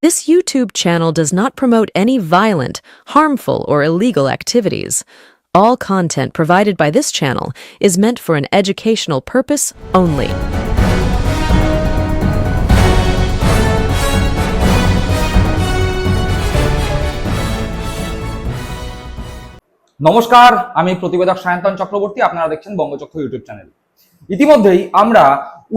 This YouTube channel does not promote any violent, harmful, or illegal activities. All content provided by this channel is meant for an educational purpose only. নমস্কার, আমি প্রতিবেদক সায়ন্তন চক্রবর্তী। আপনারা দেখছেন বঙ্গচক্র YouTube channel. ইতিমধ্যেই আমরা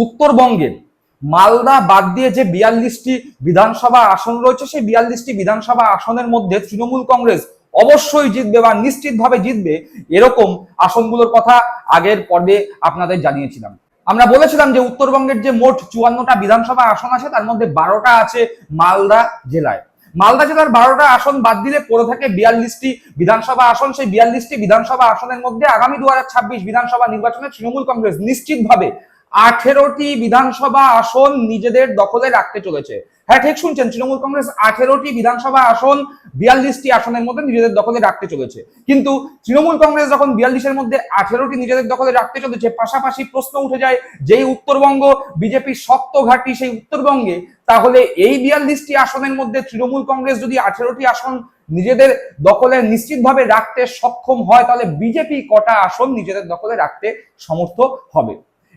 উত্তরবঙ্গের মালদা বাদ দিয়ে যে 42টি বিধানসভা আসন রয়েছে, সেই 42টি বিধানসভা আসনের মধ্যে তৃণমূল কংগ্রেস অবশ্যই জিতবে বা নিশ্চিতভাবে জিতবে এরকম আসনগুলোর কথা আগের পর্বে আপনাদের জানিয়েছিলাম। আমরা বলেছিলাম যে উত্তরবঙ্গের যে মোট 54টা বিধানসভা আসন আছে তার মধ্যে 12টা আছে মালদা জেলায়। মালদা জেলার 12টা আসন বাদ দিলে পড়ে থাকে 42টি বিধানসভা আসন। সেই 42টি বিধানসভা আসনের মধ্যে আগামী 2026 বিধানসভা নির্বাচনে তৃণমূল কংগ্রেস নিশ্চিতভাবে 18টি বিধানসভা আসন নিজেদের দখলে রাখতে চলেছে। হ্যাঁ, ঠিক শুনছেন, তৃণমূল কংগ্রেস 18টি বিধানসভা আসন 42টি আসনের মধ্যে নিজেদের দখলে রাখতে চলেছে। কিন্তু তৃণমূল কংগ্রেস যখন 42-এর মধ্যে 18টি নিজেদের দখলে রাখতে চলেছে, পাশাপাশি প্রশ্ন উঠে যায় যেই উত্তরবঙ্গ বিজেপির শক্ত ঘাঁটি, সেই উত্তরবঙ্গে তাহলে এই 42টি আসনের মধ্যে তৃণমূল কংগ্রেস যদি 18টি আসন নিজেদের দখলে নিশ্চিতভাবে রাখতে সক্ষম হয়, তাহলে বিজেপি কটা আসন নিজেদের দখলে রাখতে সমর্থ হবে?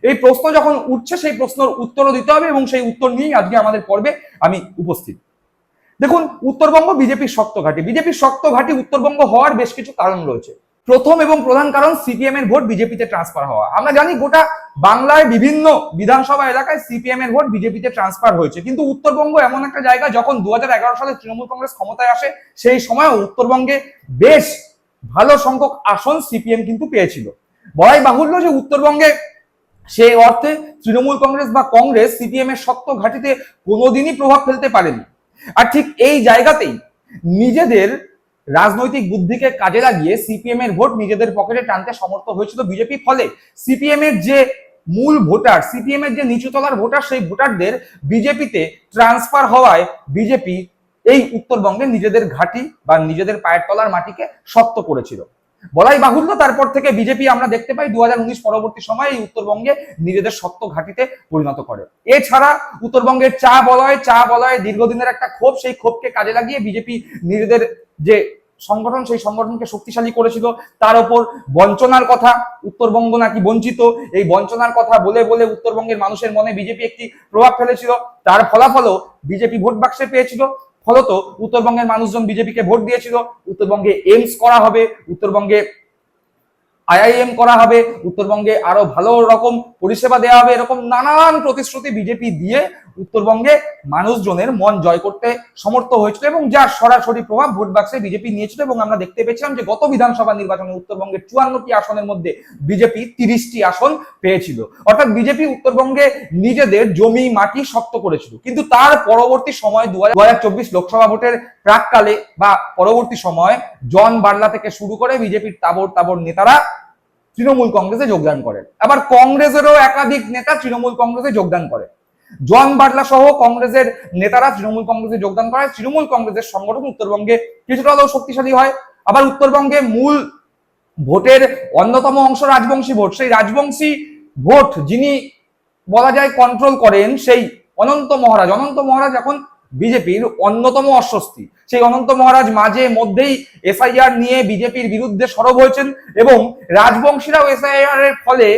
এই প্রশ্ন যখন উঠছে, সেই প্রশ্নের উত্তরও দিতে হবে এবং সেই উত্তর নিয়েই আজকে আমাদের পর্বে আমি উপস্থিত। দেখুন, উত্তরবঙ্গ বিজেপির শক্ত ঘাঁটি। বিজেপির শক্ত ঘাঁটি উত্তরবঙ্গ হওয়ার বেশ কিছু কারণ রয়েছে। প্রথম এবং প্রধান কারণ সিপিএম এর ভোট বিজেপিতে ট্রান্সফার হওয়া। আমরা জানি গোটা বাংলায় বিভিন্ন বিধানসভা এলাকায় সিপিএম এর ভোট বিজেপিতে ট্রান্সফার হয়েছে, কিন্তু উত্তরবঙ্গ এমন একটা জায়গা, যখন 2011 সালে তৃণমূল কংগ্রেস ক্ষমতায় আসে, সেই সময় উত্তরবঙ্গে বেশ ভালো সংখ্যক আসন সিপিএম কিন্তু পেয়েছিল। বলাই বাহুল্য যে উত্তরবঙ্গে সেই অর্থে তৃণমূল কংগ্রেস বা কংগ্রেস সিপিএম এর শক্ত ঘাঁটিতে কোনোদিনই প্রভাব ফেলতে পারেনি। আর ঠিক এই জায়গাতেই নিজেদের রাজনৈতিক বুদ্ধিকে কাজে লাগিয়ে সিপিএম এর ভোট নিজেদের পকেটে টানতে সমর্থ হয়েছিল বিজেপি। ফলে সিপিএম এর যে মূল ভোটার, সিপিএম এর যে নিচুতলার ভোটার, সেই ভোটারদের বিজেপিতে ট্রান্সফার হওয়ায় বিজেপি এই উত্তরবঙ্গে নিজেদের ঘাঁটি বা নিজেদের পায়ের তলার মাটিকে শক্ত করেছিল। বলাই বাহুল্য, তারপর থেকে বিজেপি আমরা দেখতে পাই 2019 পরবর্তী সময়ে এই উত্তরবঙ্গে নিজেদের শক্ত ঘাঁটিতে পরিণত করে। এছাড়া উত্তরবঙ্গের চা বলয়ে দীর্ঘদিনের একটা ক্ষোভ, সেই ক্ষোভকে কাজে লাগিয়ে বিজেপি নিজেদের যে সংগঠন, সেই সংগঠনকে শক্তিশালী করেছিল। তার উপর বঞ্চনার কথা, উত্তরবঙ্গ নাকি বঞ্চিত, এই বঞ্চনার কথা বলে বলে উত্তরবঙ্গের মানুষের মনে বিজেপি একটি প্রভাব ফেলেছিল। তার ফলাফলও বিজেপি ভোট বাক্সে পেয়েছিল। ফলত উত্তরবঙ্গের মানুষজন বিজেপিকে ভোট দিয়েছিল। উত্তরবঙ্গে এইমস করা হবে, উত্তরবঙ্গে আইআইএম করা হবে, উত্তরবঙ্গে আরো ভালো রকম পরিষেবা দেওয়া হবে, এরকম নানান প্রতিশ্রুতি বিজেপি দিয়ে উত্তরবঙ্গে মানুষজনের মন জয় করতে সমর্থ হয়েছিল এবং যার সরাসরি প্রভাব ভোট বাক্সে বিজেপি নিয়েছিল। এবং আমরা দেখতে পেয়েছিলাম যে গত বিধানসভা নির্বাচনে উত্তরবঙ্গের 54টি আসনের মধ্যে বিজেপি 30টি আসন পেয়েছিল। অর্থাৎ বিজেপি উত্তরবঙ্গে নিজেদের জমি মাটি শক্ত করেছিল। কিন্তু তার পরবর্তী সময় 2024 লোকসভা ভোটের প্রাককালে বা পরবর্তী সময় জন বার্লা থেকে শুরু করে বিজেপির তাবড় নেতারা তৃণমূল কংগ্রেসে যোগদান করেন। আবার কংগ্রেসেরও একাধিক নেতা তৃণমূল কংগ্রেসে যোগদান করে। জন বার্লা সহ কংগ্রেসের নেতারা তৃণমূল কংগ্রেসে যোগদান করে। তৃণমূল কংগ্রেসের সংগঠন উত্তরবঙ্গে কিছুটা হলেও শক্তিশালী হয়। আবার উত্তরবঙ্গে মূল ভোটের অন্যতম অংশ রাজবংশী ভোট। সেই রাজবংশী ভোট যিনি বলা যায় কন্ট্রোল করেন, সেই অনন্ত মহারাজ এখন বিজেপির অন্যতম অস্বস্তি। সেই অনন্ত মহারাজ মাঝে মধ্যেই এসআইআর নিয়ে বিজেপির বিরুদ্ধে সরব হয়েছেন এবং রাজবংশীরাও এসআইআর এর ফলে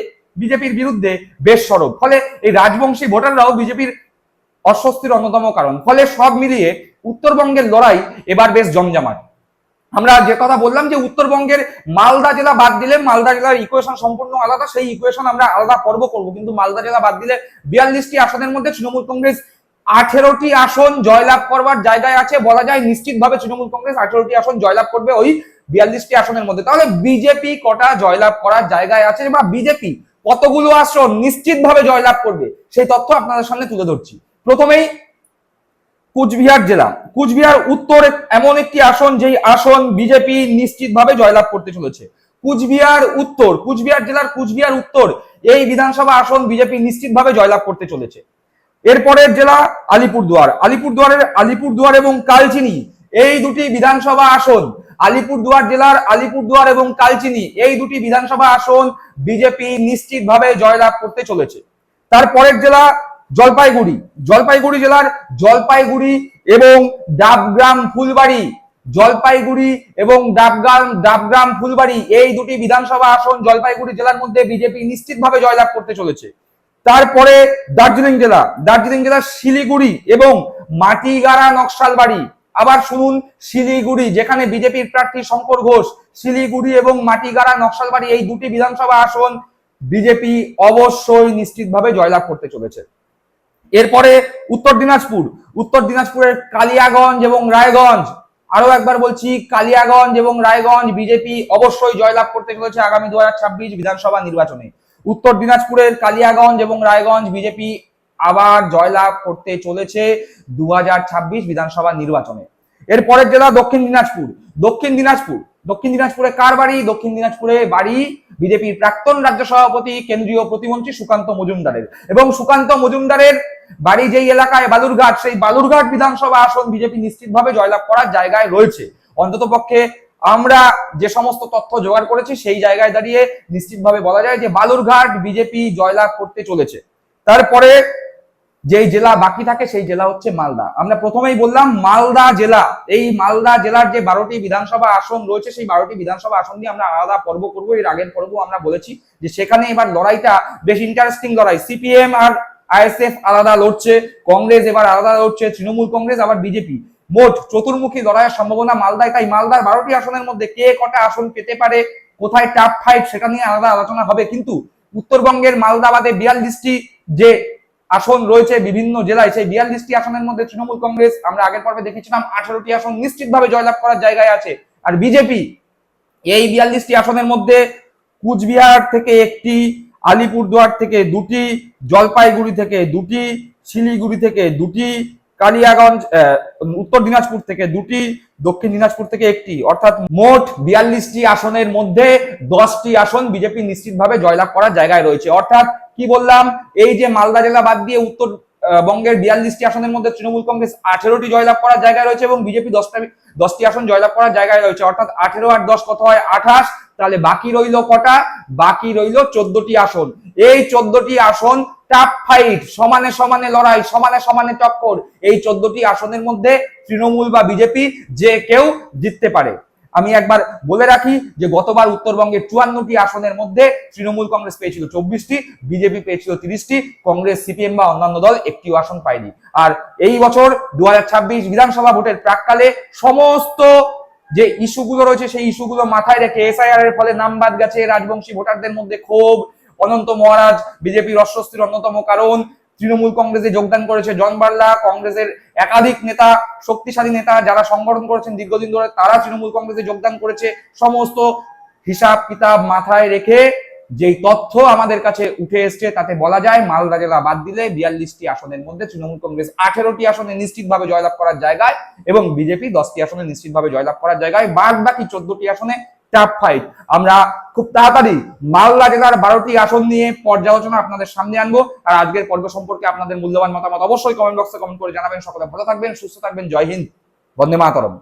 বিজেপির বিরুদ্ধে বেশ সরব। ফলে এই রাজবংশী ভোটাররাও বিজেপির অস্বস্তির অন্যতম কারণ। ফলে সব মিলিয়ে উত্তরবঙ্গের লড়াই এবার বেশ জমজমাট। আমরা যে কথা বললাম যে উত্তরবঙ্গের মালদা জেলা বাদ দিলে, মালদা জেলার ইকুয়েশন সম্পূর্ণ আলাদা, সেই ইকুয়েশন আমরা আলাদা পর্ব করব। কিন্তু মালদা জেলা বাদ দিলে 42টি আসনের মধ্যে তৃণমূল কংগ্রেস 18টি আসন জয়লাভ করবার জায়গায় আছে। বলা যায় নিশ্চিতভাবে তৃণমূল কংগ্রেস 18টি আসন জয়লাভ করবে ওই 42টি আসনের মধ্যে। তাহলে বিজেপি কটা জয়লাভ করার জায়গায় আছে বা বিজেপি কতগুলো আসন নিশ্চিতভাবে জয়লাভ করবে, সেই তথ্য আপনাদের সামনে তুলে ধরছি। প্রথমেই কুচবিহার জেলা, কুচবিহার উত্তর এমন একটি আসন যেই আসন বিজেপি নিশ্চিতভাবে জয়লাভ করতে চলেছে। কুচবিহার উত্তর, কুচবিহার জেলার কুচবিহার উত্তর এই বিধানসভা আসন বিজেপি নিশ্চিতভাবে জয়লাভ করতে চলেছে। এরপরের জেলা আলিপুরদুয়ার এবং কালচিনি, এই দুটি বিধানসভা আসন, আলিপুরদুয়ার জেলার আলিপুরদুয়ার এবং কালচিনি এই দুটি বিধানসভা আসন বিজেপি নিশ্চিতভাবে জয়লাভ করতে চলেছে। তারপরের জেলা জলপাইগুড়ি জেলার জলপাইগুড়ি এবং ডাবগ্রাম ফুলবাড়ি, জলপাইগুড়ি এবং ডাবগ্রাম ফুলবাড়ি এই দুটি বিধানসভা আসন জলপাইগুড়ি জেলার মধ্যে বিজেপি নিশ্চিতভাবে জয়লাভ করতে চলেছে। তারপরে দার্জিলিং জেলার শিলিগুড়ি এবং মাটিগাড়া নকশালবাড়ি, আবার শুনুন শিলিগুড়ি যেখানে বিজেপির প্রার্থী শঙ্কর ঘোষ, শিলিগুড়ি এবং মাটিগাড়া নকশালবাড়ি এই দুটি বিধানসভা আসন বিজেপি অবশ্যই নিশ্চিতভাবে জয়লাভ করতে চলেছে। এরপরে উত্তর দিনাজপুরের কালিয়াগঞ্জ এবং রায়গঞ্জ, আরো একবার বলছি কালিয়াগঞ্জ এবং রায়গঞ্জ বিজেপি অবশ্যই জয়লাভ করতে চলেছে আগামী 2026 বিধানসভা নির্বাচনে। উত্তর দিনাজপুরের কালিয়াগঞ্জ এবং রায়গঞ্জ বিজেপি আবার জয়লাভ করতে চলেছে 2026 বিধানসভা নির্বাচনে। এরপরের জেলা দক্ষিণ দিনাজপুরে কার বাড়ি? দক্ষিণ দিনাজপুরে বাড়ি বিজেপির প্রাক্তন রাজ্য সভাপতি কেন্দ্রীয় প্রতিমন্ত্রী সুকান্ত মজুমদারের, এবং সুকান্ত মজুমদারের বাড়ি যেই এলাকায় বালুরঘাট, সেই বালুরঘাট বিধানসভা আসন বিজেপি নিশ্চিতভাবে জয়লাভ করার জায়গায় রয়েছে। অন্ততপক্ষে আমরা যে সমস্ত তথ্য জোগাড় করেছি সেই জায়গায় দাঁড়িয়ে নিশ্চিতভাবে বলা যায় যে বালুরঘাট বিজেপি জয়লাভ করতে চলেছে। তারপরে যেই জেলা বাকি থাকে সেই জেলা হচ্ছে মালদা। আমরা প্রথমেই বললাম মালদা জেলা, এই মালদা জেলার যে 12টি বিধানসভা আসন রয়েছে সেই 12টি বিধানসভা আসন নিয়ে আমরা আলাদা পর্ব করবো। এর আগের পর্ব আমরা বলেছি যে সেখানে এবার লড়াইটা বেশ ইন্টারেস্টিং লড়াই। সিপিএম আর আইএসএফ আলাদা লড়ছে, কংগ্রেস এবার আলাদা লড়ছে, তৃণমূল কংগ্রেস আবার বিজেপি, মোট চতুর্মুখী লড়াইয়ের সম্ভাবনা মালদায়। তাই মালদার 12টি আসনের মধ্যে কে কটা আসন পেতে পারে, কোথায় টাফ ফাইট, সেটা নিয়ে আলাদা আলোচনা হবে। কিন্তু উত্তরবঙ্গের মালদা বাদে 42টি যে আসন রয়েছে বিভিন্ন জেলায়, সেই 42টি আসনের মধ্যে তৃণমূল কংগ্রেস আমরা আগের পর্বে দেখেছিলাম 18টি আসন নিশ্চিতভাবে জয়লাভ করার জায়গায় আছে। আর বিজেপি এই 42টি আসনের মধ্যে কুচবিহার থেকে একটি, আলিপুরদুয়ার থেকে দুটি, জলপাইগুড়ি থেকে দুটি, শিলিগুড়ি থেকে দুটি, কালিয়াগঞ্জ উত্তর দিনাজপুর থেকে দুটি, দক্ষিণ দিনাজপুর থেকে একটি, অর্থাৎ মোট 42টি আসনের মধ্যে 10টি আসন বিজেপি নিশ্চিতভাবে জয়লাভ করার জায়গায় রয়েছে। অর্থাৎ কি বললাম, এই যে মালদা জেলা বাদ দিয়ে উত্তরবঙ্গের 42টি আসনের মধ্যে তৃণমূল কংগ্রেস 18টি জয়লাভ করার জায়গায় রয়েছে এবং বিজেপি 10টি আসন জয়লাভ করার জায়গায় রয়েছে। অর্থাৎ 18 আর 10 কত হয়? 28। তাহলে বাকি রইল কটা? বাকি রইল 14টি আসন। এই 14টি আসন টাফ ফাইট, সমানে সমানে লড়াই, সমানে সমানে টক্কর। এই 14টি আসনের মধ্যে তৃণমূল বা বিজেপি যে কেউ জিততে পারে। আমি একবার বলে রাখি যে গতবার উত্তরবঙ্গের 54টি আসনের মধ্যে তৃণমূল কংগ্রেস পেয়েছিল 24টি, বিজেপি পেয়েছিল 30টি, কংগ্রেস সিপিএম বা অন্যান্য দল একটিও আসন পায়নি। আর এই বছর 2026 বিধানসভা ভোটের প্রাককালে সমস্ত যে ইস্যুগুলো রয়েছে সেই ইস্যুগুলো মাথায় রেখে এসআইআর এর ফলে নাম বাদ গেছে, রাজবংশী ভোটারদের মধ্যে ক্ষোভ, অনন্ত মহারাজ বিজেপির অস্বস্তির অন্যতম কারণ, তৃণমূল কংগ্রেসে যোগদান করেছে জন বার্লা, কংগ্রেসের একাধিক নেতা, শক্তিশালী নেতা যারা সংগঠন করেছেন দীর্ঘদিন ধরে তারা তৃণমূল কংগ্রেসে যোগদান করেছে। সমস্ত হিসাব কিতাব মাথায় রেখে যেই তথ্য আমাদের কাছে উঠে এসছে তাতে বলা যায় মালদা জেলা বাদ দিলে 42টি আসনের মধ্যে তৃণমূল কংগ্রেস 18টি আসনে নিশ্চিতভাবে জয়লাভ করার জায়গায় এবং বিজেপি 10টি আসনে নিশ্চিতভাবে জয়লাভ করার জায়গায়, বাদ বাকি 14টি আসনে টাফ ফাইট। আমরা খুব তাড়াতাড়ি মালদা জেলার 12টি আসন নিয়ে পর্যালোচনা আপনাদের সামনে আনবো। আর আজকের পর্ব সম্পর্কে আপনাদের মূল্যবান মতামত অবশ্যই কমেন্ট বক্সে কমেন্ট করে জানাবেন। সকলে ভালো থাকবেন, সুস্থ থাকবেন। জয় হিন্দ, বন্দে মাতরম।